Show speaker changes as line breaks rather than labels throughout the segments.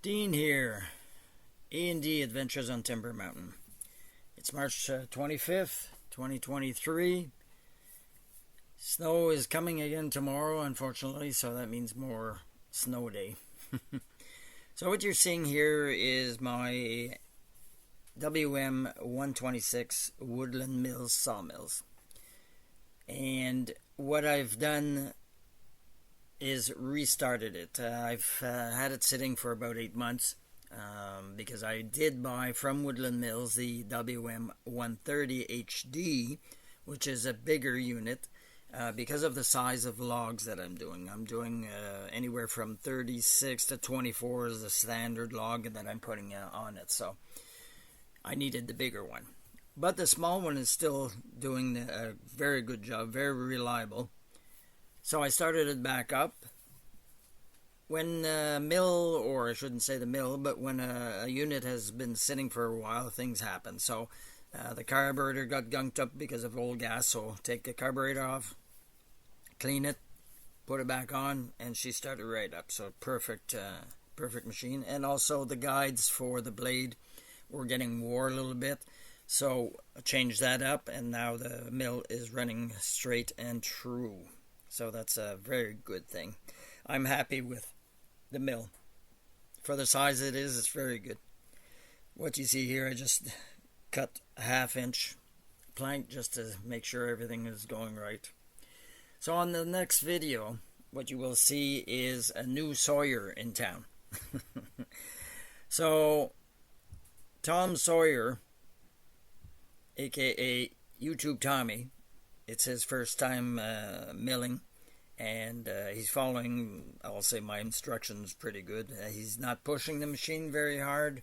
Dean here, A&D Adventures on Timber Mountain. It's March 25th, 2023. Snow is coming again tomorrow, unfortunately, so that means more snow day. So what you're seeing here is my wm126 Woodland Mills sawmills. And what I've done is restarted it. I've had it sitting for about 8 months because I did buy from Woodland Mills the wm130 HD, which is a bigger unit because of the size of logs that I'm doing. I'm doing anywhere from 36 to 24 is the standard log that I'm putting on it, so I needed the bigger one. But the small one is still doing a very good job, very reliable. So I started it back up. When the mill, or I shouldn't say the mill, but when a unit has been sitting for a while, things happen. So the carburetor got gunked up because of old gas, so take the carburetor off, clean it, put it back on, and she started right up. So perfect machine. And also the guides for the blade were getting wore a little bit. So I changed that up, and now the mill is running straight and true. So that's a very good thing. I'm happy with the mill. For the size it is, it's very good. What you see here, I just cut a 1/2 inch plank just to make sure everything is going right. So on the next video, what you will see is a new sawyer in town. So Tom Sawyer, aka YouTube Tommy, it's his first time milling, and he's following, I'll say, my instructions pretty good. He's not pushing the machine very hard,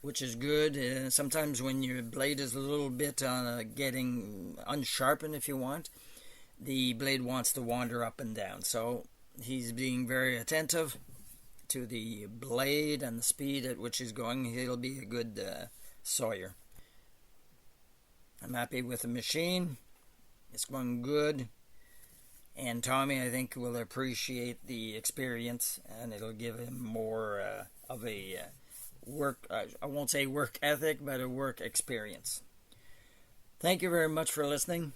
which is good. Sometimes when your blade is a little bit getting unsharpened, if you want, the blade wants to wander up and down. So he's being very attentive to the blade and the speed at which he's going. He'll be a good sawyer. I'm happy with the machine. It's going good, and Tommy, I think, will appreciate the experience, and it'll give him more of a work, I won't say work ethic, but a work experience. Thank you very much for listening.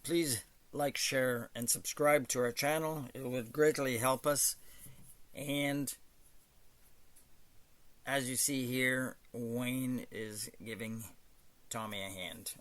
Please like, share, and subscribe to our channel. It would greatly help us. And as you see here, Wayne is giving Tommy a hand.